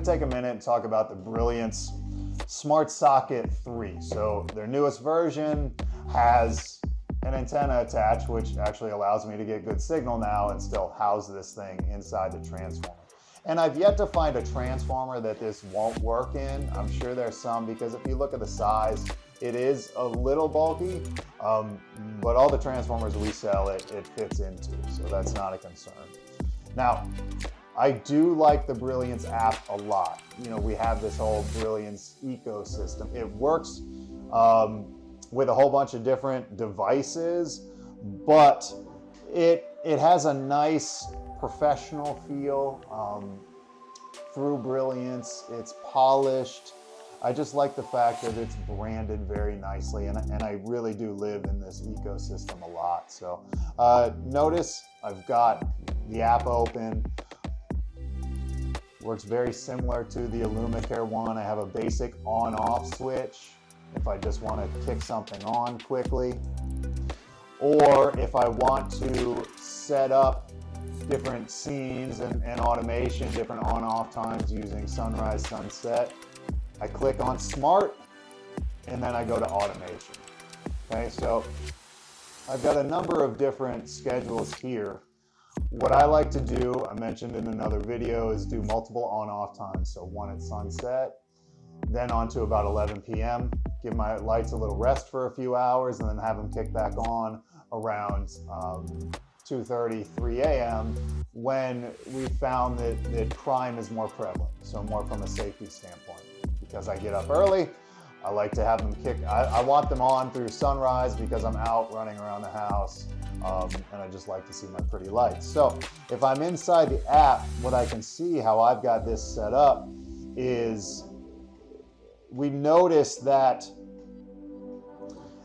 going to take a minute and talk about the Brilliance Smart Socket 3. So their newest version has an antenna attached, which actually allows me to get good signal now and still house this thing inside the transformer. And I've yet to find a transformer that this won't work in. I'm sure there's some, because if you look at the size, it is a little bulky, but all the transformers we sell, it fits into, so that's not a concern. Now, I do like the Brilliance app a lot. You know, we have this whole Brilliance ecosystem. It works with a whole bunch of different devices, but it has a nice professional feel through Brilliance. It's polished. I just like the fact that it's branded very nicely, and I really do live in this ecosystem a lot. So notice I've got the app open. Works very similar to the IllumiCare one. I have a basic on-off switch if I just want to kick something on quickly, or if I want to set up different scenes and automation, different on-off times using sunrise, sunset. I click on Smart, and then I go to Automation. Okay, so I've got a number of different schedules here. What I like to do, I mentioned in another video, is do multiple on-off times. So one at sunset, then on to about 11 p.m., give my lights a little rest for a few hours, and then have them kick back on around 2:30, 3 a.m. when we found that crime is more prevalent, so more from a safety standpoint. Because I get up early, I like to have them kick. I want them on through sunrise because I'm out running around the house, and I just like to see my pretty lights. So if I'm inside the app, what I can see how I've got this set up is we notice that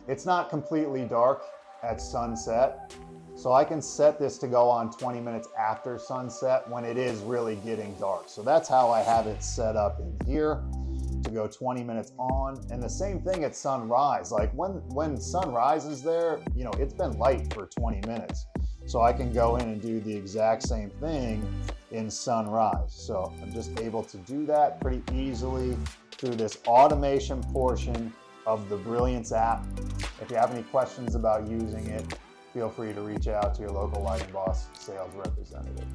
it's not completely dark at sunset. So I can set this to go on 20 minutes after sunset when it is really getting dark. So that's how I have it set up in here, to go 20 minutes on. And the same thing at sunrise. Like when sunrise is there, you know, it's been light for 20 minutes. So I can go in and do the exact same thing in sunrise. So I'm just able to do that pretty easily through this automation portion of the Brilliance app. If you have any questions about using it, feel free to reach out to your local Lighting Boss sales representative.